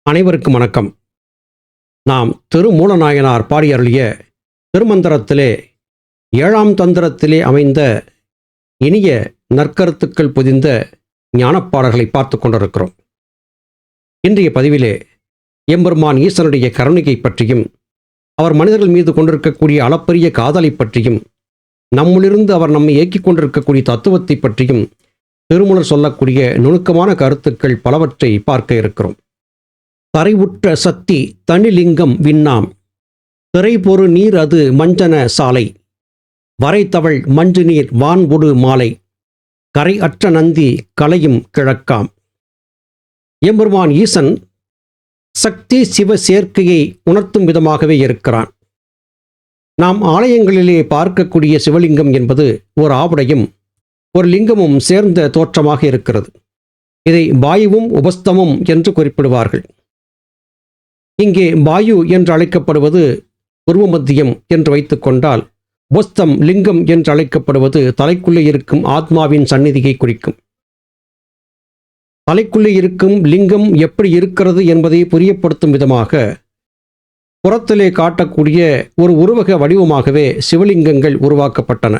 அனைவருக்கும் வணக்கம். நாம் திருமூலநாயனார் பாடியருளிய திருமந்திரத்திலே 7ஆம் தந்திரத்திலே அமைந்த இனிய நற்கருத்துக்கள் பொதிந்த ஞானப்பாடல்களை பார்த்து கொண்டிருக்கிறோம். இன்றைய பதிவிலே எம்பெருமான் ஈசனுடைய கருணையை பற்றியும், அவர் மனிதர்கள் மீது கொண்டிருக்கக்கூடிய அளப்பரிய காதலை பற்றியும், நம்முளிருந்து அவர் நம்மை இயக்கிக் கொண்டிருக்கக்கூடிய தத்துவத்தை பற்றியும் திருமூலர் சொல்லக்கூடிய நுணுக்கமான கருத்துக்கள் பலவற்றை பார்க்க இருக்கிறோம். தரைவுற்ற சத்தி தனிலிங்கம் விண்ணாம், திரைபொரு நீர் அது மஞ்சன சாலை, வரைத்தவள் மஞ்சு நீர் வான்பொடு மாலை, கரை அற்ற நந்தி கலையும் கிழக்காம். எம்பெருமான் ஈசன் சக்தி சிவ சேர்க்கையை உணர்த்தும் விதமாகவே இருக்கிறான். நாம் ஆலயங்களிலே பார்க்கக்கூடிய சிவலிங்கம் என்பது ஒரு ஆவுடையும் ஒரு லிங்கமும் சேர்ந்த தோற்றமாக இருக்கிறது. இதை வாயுவும் உபஸ்தமும் என்று குறிப்பிடுவார்கள். இங்கே வாயு என்று அழைக்கப்படுவது உருவ மத்தியம் என்று வைத்துக்கொண்டால், உபஸ்தம் லிங்கம் என்று அழைக்கப்படுவது தலைக்குள்ளே இருக்கும் ஆத்மாவின் சந்நிதியை குறிக்கும். தலைக்குள்ளே இருக்கும் லிங்கம் எப்படி இருக்கிறது என்பதை புரியப்படுத்தும் விதமாக புறத்திலே காட்டக்கூடிய ஒரு உருவக வடிவமாகவே சிவலிங்கங்கள் உருவாக்கப்பட்டன.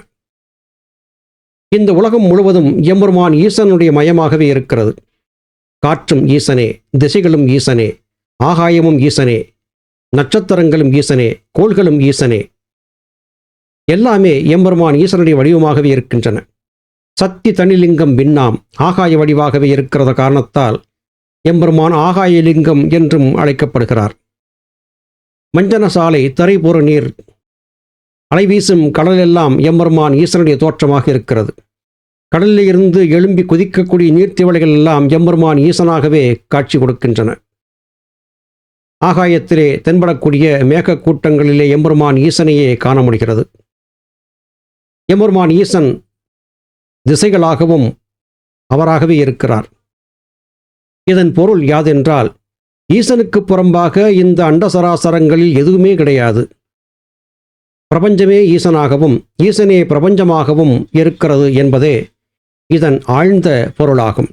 இந்த உலகம் முழுவதும் எம்பெருமான் ஈசனுடைய மயமாகவே இருக்கிறது. காற்றும் ஈசனே, திசைகளும் ஈசனே, ஆகாயமும் ஈசனே, நட்சத்திரங்களும் ஈசனே, கோள்களும் ஈசனே, எல்லாமே எம்பெருமான் ஈசனுடைய வடிவமாகவே இருக்கின்றன. சக்தி தனிலிங்கம் பின்னாம், ஆகாய வடிவாகவே இருக்கிறத காரணத்தால் எம்பெருமான் ஆகாய லிங்கம் என்றும் அழைக்கப்படுகிறார். மஞ்சன சாலை, திரைபொரு நீர், அலைவீசும் கடலெல்லாம் எம்பெருமான் ஈசனுடைய தோற்றமாக இருக்கிறது. கடலில் இருந்து எழும்பி குதிக்கக்கூடிய நீர்த்திவளைகள் எல்லாம் எம்பெருமான் ஈசனாகவே காட்சி கொடுக்கின்றன. ஆகாயத்திலே தென்படக்கூடிய மேக கூட்டங்களிலே எம்பெருமான் ஈசனையே காண முடிகிறது. எம்பெருமான் ஈசன் திசைகளாகவும் அவராகவே இருக்கிறார். இதன் பொருள் யாதென்றால், ஈசனுக்கு புறம்பாக இந்த அண்டசராசரங்களில் எதுவுமே கிடையாது. பிரபஞ்சமே ஈசனாகவும் ஈசனே பிரபஞ்சமாகவும் இருக்கிறது என்பதே இதன் ஆழ்ந்த பொருளாகும்.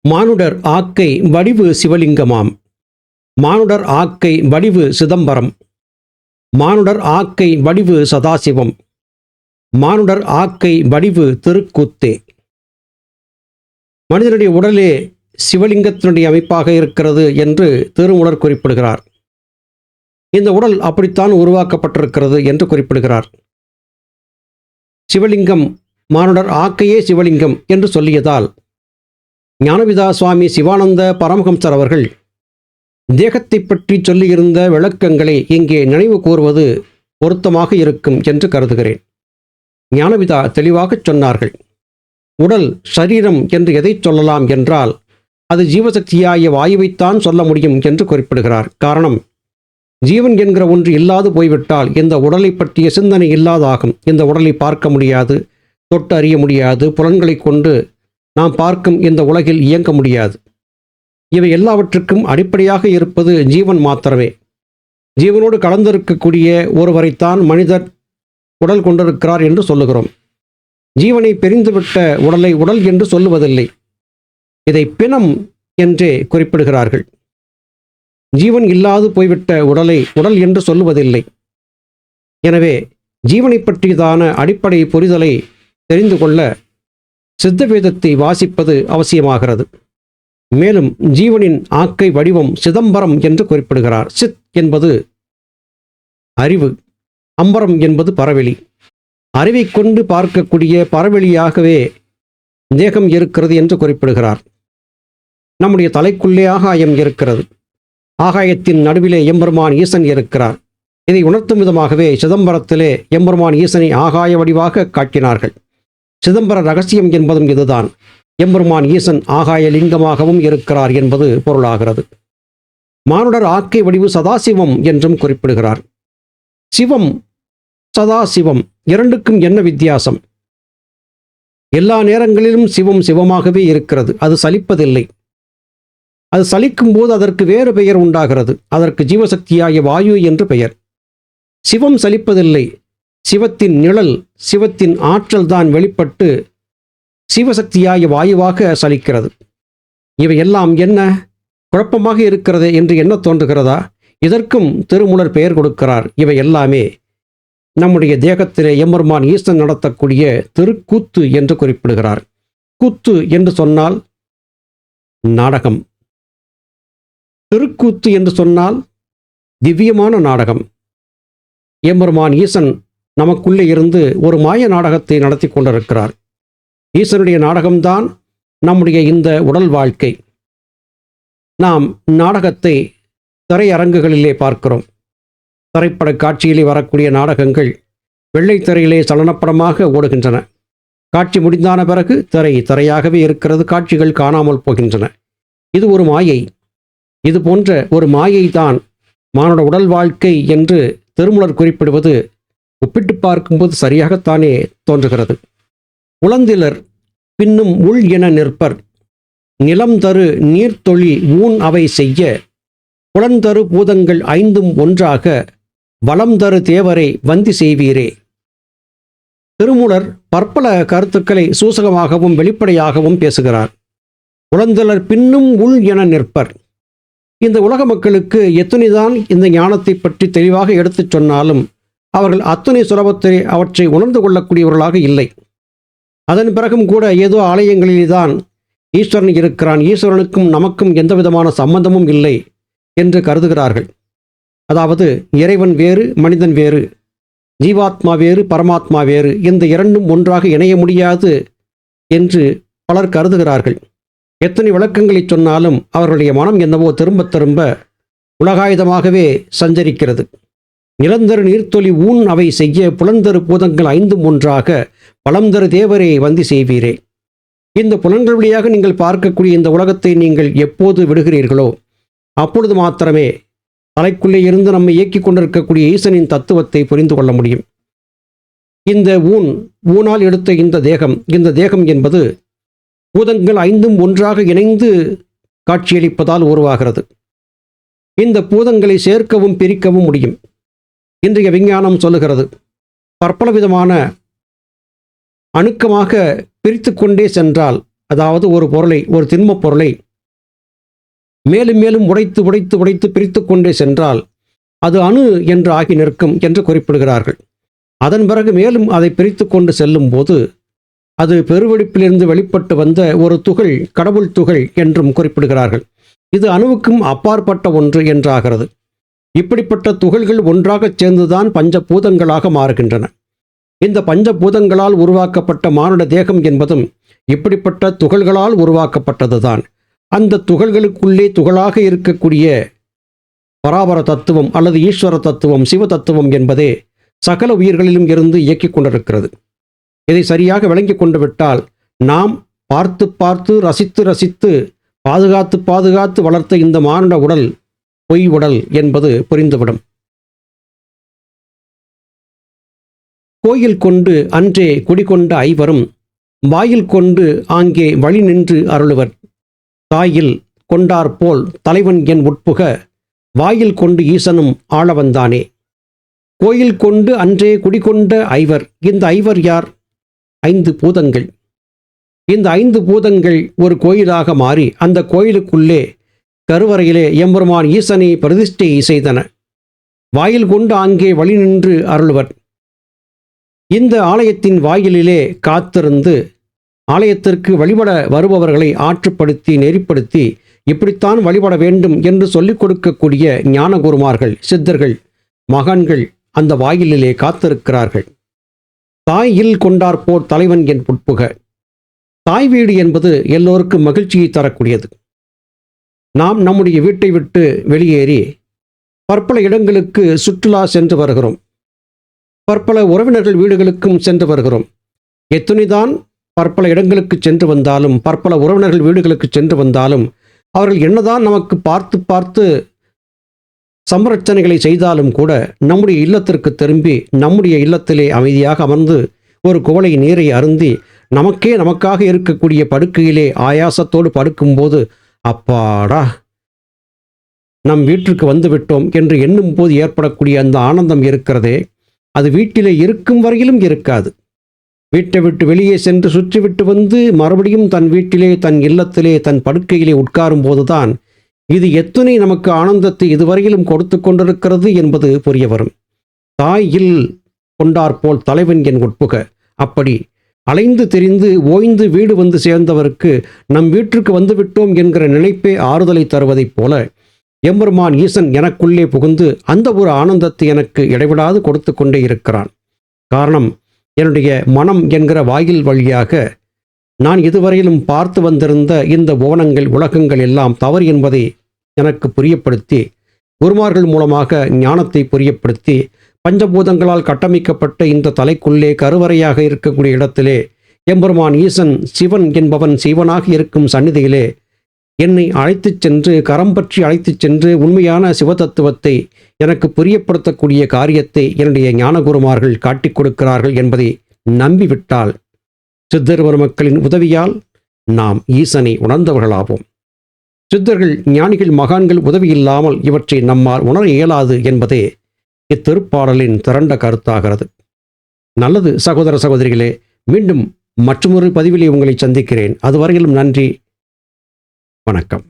மானுடர் ஆக்கை வடிவு சிவலிங்கமாம், மானுடர் ஆக்கை வடிவு சிதம்பரம், மானுடர் ஆக்கை வடிவு சதாசிவம், மானுடர் ஆக்கை வடிவு திருக்கூத்தே. மனிதனுடைய உடலே சிவலிங்கத்தினுடைய அமைப்பாக இருக்கிறது என்று திருமூலர் குறிப்பிடுகிறார். இந்த உடல் அப்படித்தான் உருவாக்கப்பட்டிருக்கிறது என்று குறிப்பிடுகிறார். சிவலிங்கம் மானுடர் ஆக்கையே சிவலிங்கம் என்று சொல்லியதால் ஞானவிதா சுவாமி சிவானந்த பரமஹம்சர் அவர்கள் தேகத்தை பற்றி சொல்லியிருந்த விளக்கங்களை இங்கே நினைவு கூறுவது பொருத்தமாக இருக்கும் என்று கருதுகிறேன். ஞானவிதா தெளிவாகச் சொன்னார்கள். உடல் சரீரம் என்று எதை சொல்லலாம் என்றால், அது ஜீவசக்தியாகிய வாயுவைத்தான் சொல்ல முடியும் என்று குறிப்பிடுகிறார். காரணம், ஜீவன் என்கிற ஒன்று இல்லாது போய்விட்டால் இந்த உடலை பற்றிய சிந்தனை இல்லாதாகும். இந்த உடலை பார்க்க முடியாது, தொட்டு அறிய முடியாது, புலன்களை கொண்டு நாம் பார்க்கும் இந்த உலகில் இயங்க முடியாது. இவை எல்லாவற்றுக்கும் அடிப்படையாக இருப்பது ஜீவன் மாத்திரமே. ஜீவனோடு கலந்திருக்கக்கூடிய ஒருவரைத்தான் மனிதர் உடல் கொண்டிருக்கிறார் என்று சொல்லுகிறோம். ஜீவனை பிரிந்துவிட்ட உடலை உடல் என்று சொல்லுவதில்லை. இதை பிணம் என்றே குறிப்பிடுகிறார்கள். ஜீவன் இல்லாது போய்விட்ட உடலை உடல் என்று சொல்லுவதில்லை. எனவே ஜீவனை பற்றியதான அடிப்படை புரிதலை தெரிந்து கொள்ள சித்தவேதத்தை வாசிப்பது அவசியமாகிறது. மேலும் ஜீவனின் ஆக்கை வடிவம் சிதம்பரம் என்று குறிப்பிடுகிறார். சித் என்பது அறிவு, அம்பரம் என்பது பரவெளி. அறிவை கொண்டு பார்க்கக்கூடிய பரவெளியாகவே தேகம் இருக்கிறது என்று குறிப்பிடுகிறார். நம்முடைய தலைக்குள்ளே ஆகாயம் இருக்கிறது. ஆகாயத்தின் நடுவிலே எம்பெருமான் ஈசன் இருக்கிறார். இதை உணர்த்தும் விதமாகவே சிதம்பரத்திலே எம்பெருமான் ஈசனை ஆகாய வடிவாக காட்டினார்கள். சிதம்பர ரகசியம் என்பதும் இதுதான். எம்பெருமான் ஈசன் ஆகாய லிங்கமாகவும் இருக்கிறார் என்பது பொருளாகிறது. மானுடர் ஆக்கை வடிவு சதாசிவம் என்றும் குறிப்பிடுகிறார். சிவம், சதாசிவம் இரண்டுக்கும் என்ன வித்தியாசம்? எல்லா நேரங்களிலும் சிவம் சிவமாகவே இருக்கிறது. அது சலிப்பதில்லை. அது சலிக்கும் போது அதற்கு வேறு பெயர் உண்டாகிறது. அதற்கு ஜீவசக்தியாகிய வாயு என்று பெயர். சிவம் சலிப்பதில்லை. சிவத்தின் நிழல், சிவத்தின் ஆற்றல் தான் வெளிப்பட்டு சிவசக்தியாகிய வாயுவாக சலிக்கிறது. இவையெல்லாம் என்ன? குழப்பமாக இருக்கிறதே என்று என்ன தோன்றுகிறதா? இதற்கும் திருமூலர் பெயர் கொடுக்கிறார். இவை எல்லாமே நம்முடைய தேகத்திலே எம்பெருமான் ஈசன் நடத்தக்கூடிய திருக்கூத்து என்று குறிப்பிடுகிறார். கூத்து என்று சொன்னால் நாடகம், திருக்கூத்து என்று சொன்னால் திவ்யமான நாடகம். எம்பெருமான் ஈசன் நமக்குள்ளே இருந்து ஒரு மாய நாடகத்தை நடத்தி கொண்டிருக்கிறார். ஈசனுடைய நாடகம்தான் நம்முடைய இந்த உடல் வாழ்க்கை. நாம் நாடகத்தை திரையரங்குகளிலே பார்க்கிறோம். திரைப்பட காட்சியிலே வரக்கூடிய நாடகங்கள் வெள்ளைத்திரையிலே சலனப்படமாக ஓடுகின்றன. காட்சி முடிந்தான பிறகு திரையாகவே இருக்கிறது, காட்சிகள் காணாமல் போகின்றன. இது ஒரு மாயை. இது போன்ற ஒரு மாயை தான் மானுட உடல் வாழ்க்கை என்று திருமூலர் குறிப்பிடுவது ஒப்பிட்டு பார்க்கும்போது சரியாகத்தானே தோன்றுகிறது. உளந்திலர் பின்னும் உள் என நிற்பர், நிலம் தரு நீர்த்தொழி ஊன் அவை செய்ய, புலந்தரு பூதங்கள் ஐந்தும் ஒன்றாக, வளம் தரு தேவரை வந்தி செய்வீரே. திருமூலர் பற்பல கருத்துக்களை சூசகமாகவும் வெளிப்படையாகவும் பேசுகிறார். உளந்திலர் பின்னும் உள் என நிற்பர். இந்த உலக மக்களுக்கு எத்தனைதான் இந்த ஞானத்தை பற்றி தெளிவாக எடுத்துச் சொன்னாலும் அவர்கள் அத்தனை சுலபத்தை அவற்றை உணர்ந்து கொள்ளக்கூடியவர்களாக இல்லை. அதன் பிறகும் கூட ஏதோ ஆலயங்களில்தான் ஈஸ்வரன் இருக்கிறான், ஈஸ்வரனுக்கும் நமக்கும் எந்த விதமான சம்பந்தமும் இல்லை என்று கருதுகிறார்கள். அதாவது இறைவன் வேறு, மனிதன் வேறு, ஜீவாத்மா வேறு, பரமாத்மா வேறு, இந்த இரண்டும் ஒன்றாக இணைய முடியாது என்று பலர் கருதுகிறார்கள். எத்தனை விளக்கங்களை சொன்னாலும் அவர்களுடைய மனம் என்னவோ திரும்ப திரும்ப உலகாயுதமாகவே சஞ்சரிக்கிறது. நிலந்தரு நீர்த்தொழி ஊன் அவை செய்ய, புலந்தரு பூதங்கள் ஐந்தும் ஒன்றாக, பலந்தரு தேவரே வந்தி செய்வீரே. இந்த புலன்கள் வழியாக நீங்கள் பார்க்கக்கூடிய இந்த உலகத்தை நீங்கள் எப்போது விடுகிறீர்களோ அப்பொழுது மாத்திரமே தலைக்குள்ளே இருந்து நம்மை இயக்கிக் கொண்டிருக்கக்கூடிய ஈசனின் தத்துவத்தை புரிந்து கொள்ள முடியும். இந்த ஊனால் எடுத்த இந்த தேகம் என்பது பூதங்கள் ஐந்தும் ஒன்றாக இணைந்து காட்சியளிப்பதால் உருவாகிறது. இந்த பூதங்களை சேர்க்கவும் பிரிக்கவும் முடியும். இன்றைய விஞ்ஞானம் சொல்லுகிறது, பற்பல விதமான அணுக்கமாக பிரித்து கொண்டே சென்றால், அதாவது ஒரு பொருளை, ஒரு திண்மப் பொருளை மேலும் மேலும் உடைத்து உடைத்து உடைத்து பிரித்து கொண்டே சென்றால் அது அணு என்று ஆகி நிற்கும் என்று குறிப்பிடுகிறார்கள். அதன் பிறகு மேலும் அதை பிரித்து கொண்டு செல்லும் போது அது பெருவெடிப்பிலிருந்து வெளிப்பட்டு வந்த ஒரு துகள், கடவுள் துகள் என்றும் குறிப்பிடுகிறார்கள். இது அணுவுக்கும் அப்பாற்பட்ட ஒன்று என்றாகிறது. இப்படிப்பட்ட துகள்கள் ஒன்றாகச் சேர்ந்துதான் பஞ்சபூதங்களாக மாறுகின்றன. இந்த பஞ்சபூதங்களால் உருவாக்கப்பட்ட மானுட தேகம் என்பதும் இப்படிப்பட்ட துகள்களால் உருவாக்கப்பட்டதுதான். அந்த துகள்களுக்குள்ளே துகளாக இருக்கக்கூடிய பராபர தத்துவம் அல்லது ஈஸ்வர தத்துவம், சிவ தத்துவம் என்பதே சகல உயிர்களிலும் இருந்து இயக்கிக் கொண்டிருக்கிறது. இதை சரியாக விளங்கிக் கொண்டு விட்டால் நாம் பார்த்து பார்த்து ரசித்து ரசித்து பாதுகாத்து பாதுகாத்து வளர்த்த இந்த மானுட உடல் பொய் உடல் என்பது புரிந்துவிடும். கோயில் கொண்டு அன்றே குடிகொண்ட ஐவரும், வாயில் கொண்டு ஆங்கே வழி நின்று அருளுவர், தாயில் கொண்டாற்போல் தலைவன் என் உட்புக, வாயில் கொண்டு ஈசனும் ஆளவந்தானே. கோயில் கொண்டு அன்றே குடிகொண்ட ஐவர். இந்த ஐவர் யார்? 5 பூதங்கள். இந்த 5 பூதங்கள் ஒரு கோயிலாக மாறி அந்த கோயிலுக்குள்ளே கருவறையிலே எம்பெருமான் ஈசனை பிரதிஷ்டை செய்தன. வாயில் கொண்டு அங்கே வழி நின்று அருள்வர். இந்த ஆலயத்தின் வாயிலிலே காத்திருந்து ஆலயத்திற்கு வழிபட வருபவர்களை ஆற்றுப்படுத்தி நெறிப்படுத்தி இப்படித்தான் வழிபட வேண்டும் என்று சொல்லிக் கொடுக்கக்கூடிய ஞானகுருமார்கள், சித்தர்கள், மகான்கள் அந்த வாயிலிலே காத்திருக்கிறார்கள். தாயில் கொண்டாற்போர் தலைவன் என் உட்புக. தாய் வீடு என்பது எல்லோருக்கும் மகிழ்ச்சியை தரக்கூடியது. நாம் நம்முடைய வீட்டை விட்டு வெளியேறி பற்பல இடங்களுக்கு சுற்றுலா சென்று வருகிறோம். பற்பல உறவினர்கள் வீடுகளுக்கும் சென்று வருகிறோம். எத்துணைதான் பற்பல இடங்களுக்கு சென்று வந்தாலும், பற்பல உறவினர்கள் வீடுகளுக்கு சென்று வந்தாலும், அவர்கள் என்னதான் நமக்கு பார்த்து பார்த்து சம்ரட்சணைகளை செய்தாலும் கூட நம்முடைய இல்லத்திற்கு திரும்பி நம்முடைய இல்லத்திலே அமைதியாக அமர்ந்து ஒரு குவளை நீரை அருந்தி நமக்காக இருக்கக்கூடிய படுக்கையிலே ஆயாசத்தோடு படுக்கும்போது, அப்பாடா நம் வீட்டிற்கு வந்துவிட்டோம் என்று எண்ணும் போது ஏற்படக்கூடிய அந்த ஆனந்தம் இருக்கிறதே, அது வீட்டிலே இருக்கும் வரையிலும் இருக்காது. வீட்டை விட்டு வெளியே சென்று சுற்றிவிட்டு வந்து மறுபடியும் தன் வீட்டிலே, தன் இல்லத்திலே, தன் படுக்கையிலே உட்காரும் போதுதான் இது எத்துணை நமக்கு ஆனந்தத்தை இதுவரையிலும் கொடுத்து கொண்டிருக்கிறது என்பது புரிய வரும். தாய் இல் கொண்டாற்போல் தலைவன் என் உட்புக. அப்படி அலைந்து திரிந்து ஓய்ந்து வீடு வந்து சேர்ந்தவருக்கு நம் வீட்டிற்கு வந்துவிட்டோம் என்கிற நினைப்பே ஆறுதலை தருவதைப் போல எம்பெருமான் ஈசன் எனக்குள்ளே புகுந்து அந்த ஒரு ஆனந்தத்தை எனக்கு இடைவிடாது கொடுத்து கொண்டே இருக்கிறான். காரணம், என்னுடைய மனம் என்கிற வாயில் வழியாக நான் இதுவரையிலும் பார்த்து வந்திருந்த இந்த புவனங்கள் உலகங்கள் எல்லாம் தவறு என்பதை எனக்கு புரியப்படுத்தி, குருமார்கள் மூலமாக ஞானத்தை புரியப்படுத்தி, பஞ்சபூதங்களால் கட்டமைக்கப்பட்ட இந்த தலைக்குள்ளே கருவறையாக இருக்கக்கூடிய இடத்திலே எம்பெருமான் ஈசன் சிவன் என்பவன் சிவனாக இருக்கும் சந்நிதியிலே என்னை அழைத்துச் சென்று, கரம் பற்றி அழைத்துச் சென்று உண்மையான சிவதத்துவத்தை எனக்கு புரியப்படுத்தக்கூடிய காரியத்தை என்னுடைய ஞானகுருமார்கள் காட்டிக் கொடுக்கிறார்கள் என்பதை நம்பிவிட்டால் சித்தர் பெருமக்களின் உதவியால் நாம் ஈசனை உணர்ந்தவர்களாவோம். சித்தர்கள், ஞானிகள், மகான்கள் உதவி இல்லாமல் இவற்றை நம்மால் உணர இயலாது என்பதே இத்திருப்பாடலின் திரண்ட கருத்தாகிறது. நல்லது சகோதர சகோதரிகளே, மீண்டும் மற்றொரு பதிவிலே உங்களை சந்திக்கிறேன். அதுவரையிலும் நன்றி, வணக்கம்.